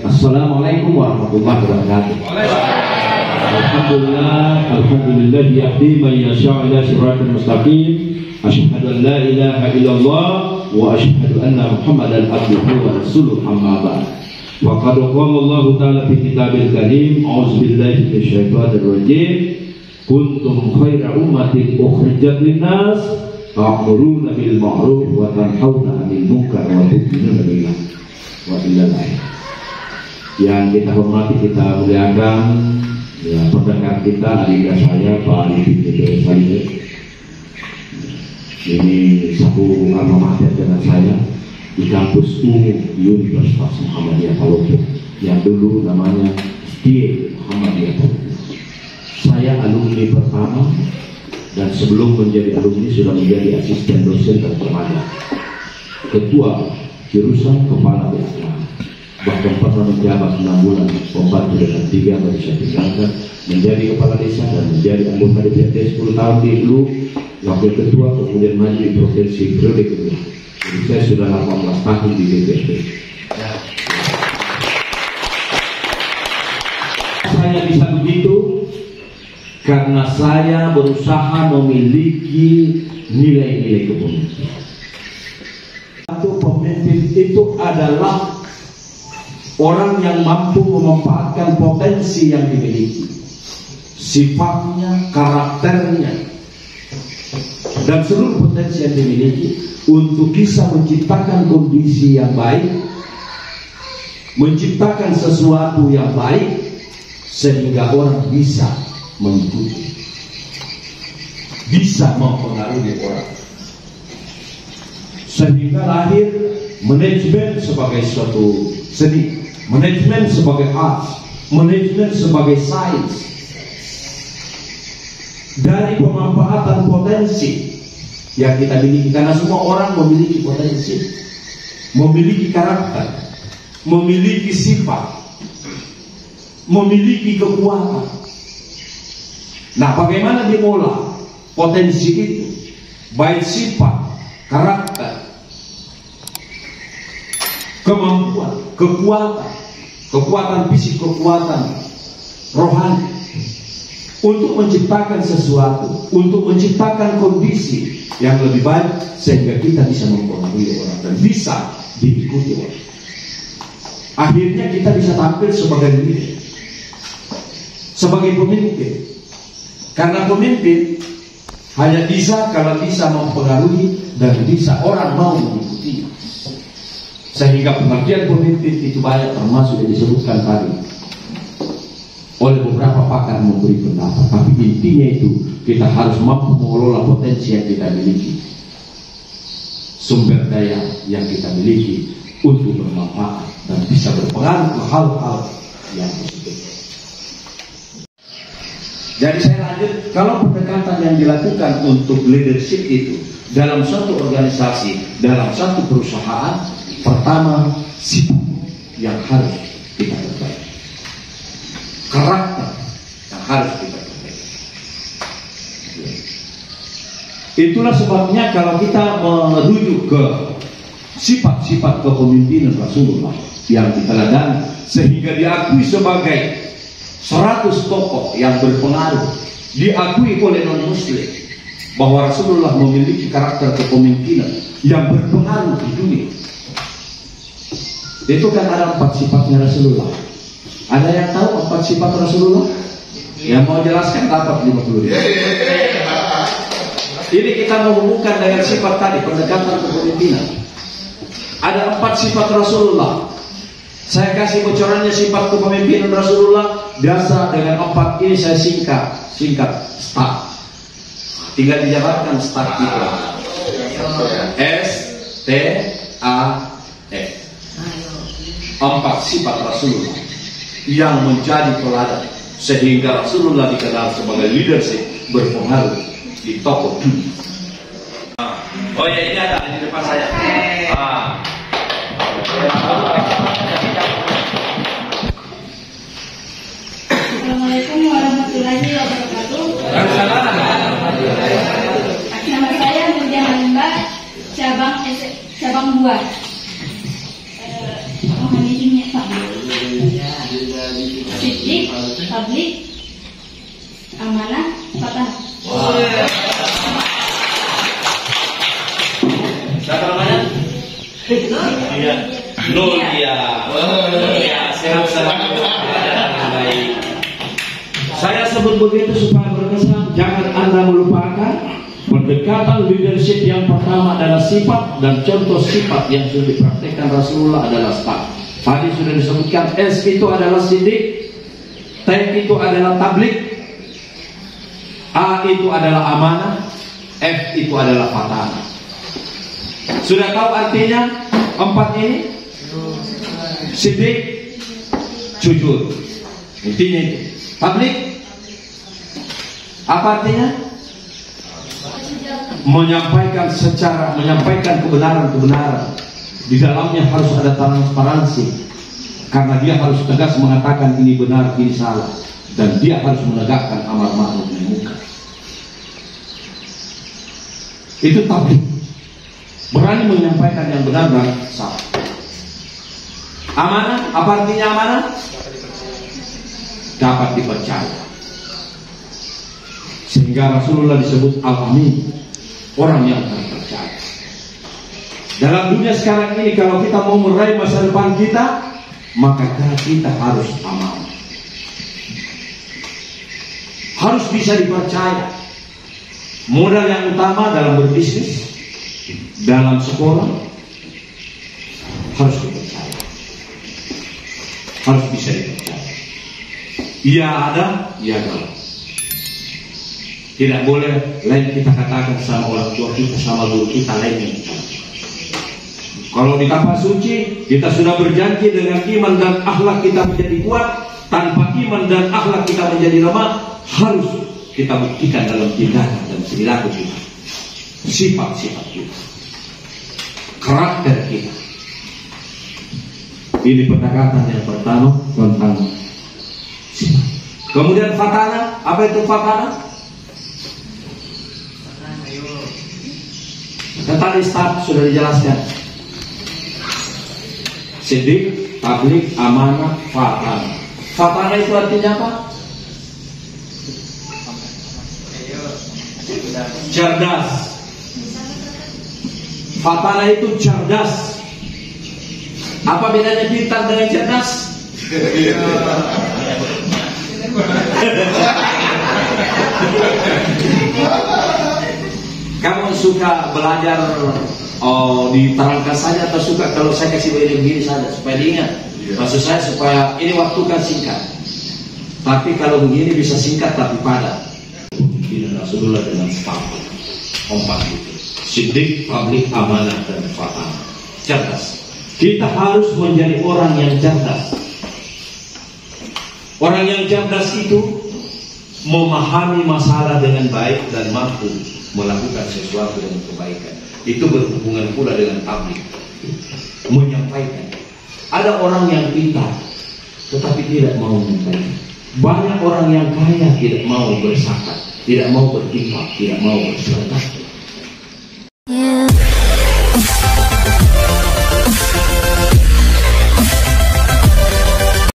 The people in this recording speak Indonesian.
Assalamualaikum warahmatullahi wabarakatuh. Alhamdulillah yahdi man yasha'u ila siratal mustaqim. Asyhadu an la ilaha illallah wa asyhadu anna Muhammadan abduhu wa rasuluhu, amma ba'd. Wa qad qala Allah ta'ala fi kitabil karim, a'udzu billahi minasyaitonir rajim. Kuntum khayra ummatin ukhrijat lin-nas ta'muruna bil ma'ruf wa tanhauna 'anil munkar wa tu'minuna billah wa billah. Yang kita hormati, kita muliakan ya, pendengar kita, adik saya Pak Ali bin Salim. Ini satu alma mater dengan saya di kampus Universitas Muhammadiyah Palopo yang dulu namanya STI Muhammadiyah Palopo. Saya alumni pertama dan sebelum menjadi alumni sudah menjadi asisten dosen terpermana, ketua jurusan, kepala BAK. Bahkan pernah menjabat 6 bulan pembantu dengan 3 baru saya tinggalkan menjadi kepala desa dan menjadi anggota DPRD 10 tahun di Hulu, wakil ketua, kemudian maju di provinsi periode kedua. Jadi saya sudah 18 tahun di DPRD. Saya bisa begitu karena saya berusaha memiliki nilai-nilai kepemimpinan. Satu pemimpin itu adalah orang yang mampu memanfaatkan potensi yang dimiliki, sifatnya, karakternya, dan seluruh potensi yang dimiliki untuk bisa menciptakan kondisi yang baik, menciptakan sesuatu yang baik sehingga orang bisa mengikuti, bisa mempengaruhi orang, sehingga lahir manajemen sebagai suatu seni, manajemen sebagai art, manajemen sebagai sains. Dari pemanfaatan potensi yang kita miliki, karena semua orang memiliki potensi, memiliki karakter, memiliki sifat, memiliki kekuatan. Nah, bagaimana diolah potensi itu, baik sifat, karakter, kemampuan, kekuatan fisik, kekuatan rohani, untuk menciptakan sesuatu, untuk menciptakan kondisi yang lebih baik sehingga kita bisa mempengaruhi orang dan bisa diikuti orang. Akhirnya kita bisa tampil sebagai leader, sebagai pemimpin. Karena pemimpin hanya bisa kalau bisa mempengaruhi dan bisa orang mau mengikuti. Sehingga pengertian pemimpin itu banyak, termasuk yang disebutkan tadi oleh beberapa pakar memberi pendapat. Tapi intinya itu kita harus mampu mengelola potensi yang kita miliki, sumber daya yang kita miliki untuk bermanfaat dan bisa berpengaruh ke hal-hal yang positif. Jadi saya lanjut, kalau pendekatan yang dilakukan untuk leadership itu dalam suatu organisasi, dalam satu perusahaan, pertama, sifat yang harus kita perbaiki, karakter yang harus kita perbaiki. Itulah sebabnya kalau kita merujuk ke sifat-sifat kepemimpinan Rasulullah yang diteladani sehingga diakui sebagai 100 tokoh yang berpengaruh, diakui oleh non-muslim bahwa Rasulullah memiliki karakter kepemimpinan yang berpengaruh di dunia. Itu kan ada 4 sifatnya Rasulullah. Ada yang tahu 4 sifat Rasulullah? Yang mau jelaskan dapat 50 ribu. Ini kita menghubungkan dengan sifat tadi, pendekatan kepemimpinan. Ada 4 sifat Rasulullah. Saya kasih bocorannya sifat kepemimpinan Rasulullah. Biasa dengan 4 ini saya singkat start. Tinggal dijabarkan start itu. S-T-A-F. 4 sifat Rasulullah yang menjadi teladan sehingga Rasulullah dikenal sebagai leadership berpengaruh di tokoh dunia. Oh ya, ini ada di depan saya. Assalamualaikum warahmatullahi wabarakatuh. Nama saya Nurja Halimba, cabang 2. Mohon izinnya Pak. Siddiq, tablik, amanah, fatanah. Siapa namanya? Iya. Nulia. Sehat-sehat. Baik. Saya sebut begitu supaya berkesan. Jangan Anda melupakan pendekatan leadership yang pertama adalah sifat, dan contoh sifat yang sudah dipraktikkan Rasulullah adalah staf. Tadi sudah disebutkan, S itu adalah Siddiq, T itu adalah tablik, A itu adalah amanah, F itu adalah fatanah. Sudah tahu artinya empat ini? Siddiq, jujur, intinya itu. Tablik, apa artinya? Menyampaikan kebenaran. Di dalamnya harus ada transparansi, karena dia harus tegas mengatakan ini benar, ini salah, dan dia harus menegakkan amar ma'ruf nahi munkar. Itu tabligh, berani menyampaikan yang benar dan salah. Amanah, apa artinya amanah? Dapat dipercaya. Sehingga Rasulullah disebut al-amin, orang yang terpercaya. Dalam dunia sekarang ini, kalau kita mau meraih masa depan kita, maka kita harus aman, harus bisa dipercaya. Modal yang utama dalam berbisnis, dalam sekolah, harus dipercaya, harus bisa dipercaya. Ia ada, ia ada. Tidak boleh lain kita katakan sama orang tua kita, sama guru kita, lainnya. Kalau di kapal suci, kita sudah berjanji dengan iman dan akhlak kita menjadi kuat. Tanpa iman dan akhlak kita menjadi lemah. Harus kita buktikan dalam tindakan dan perilaku kita, sifat-sifat kita, karakter kita. Ini pendekatan yang pertama tentang sifat. Kemudian fatanah, apa itu fatanah? Tadi start sudah dijelaskan. Siddiq, tabligh, amanah, fatanah. Fatanah itu artinya apa? Cerdas. Fatanah itu cerdas. Apa bedanya pintar dengan cerdas? Kamu suka belajar diterangkan saja, atau suka kalau saya kasih begini saja supaya diingat? Maksud saya supaya ini waktu kan singkat, tapi kalau begini bisa singkat tapi padat. Ini Rasulullah dengan staf empat itu: Siddiq, tabligh, amanah, dan fatanah. Cerdas. Kita harus menjadi orang yang cerdas. Orang yang cerdas itu memahami masalah dengan baik dan mampu melakukan sesuatu dengan kebaikan. Itu berhubungan pula dengan tabligh, menyampaikan. Ada orang yang pintar tetapi tidak mau menyampaikan. Banyak orang yang kaya tidak mau berzakat, tidak mau berinfak, tidak mau bersedekah.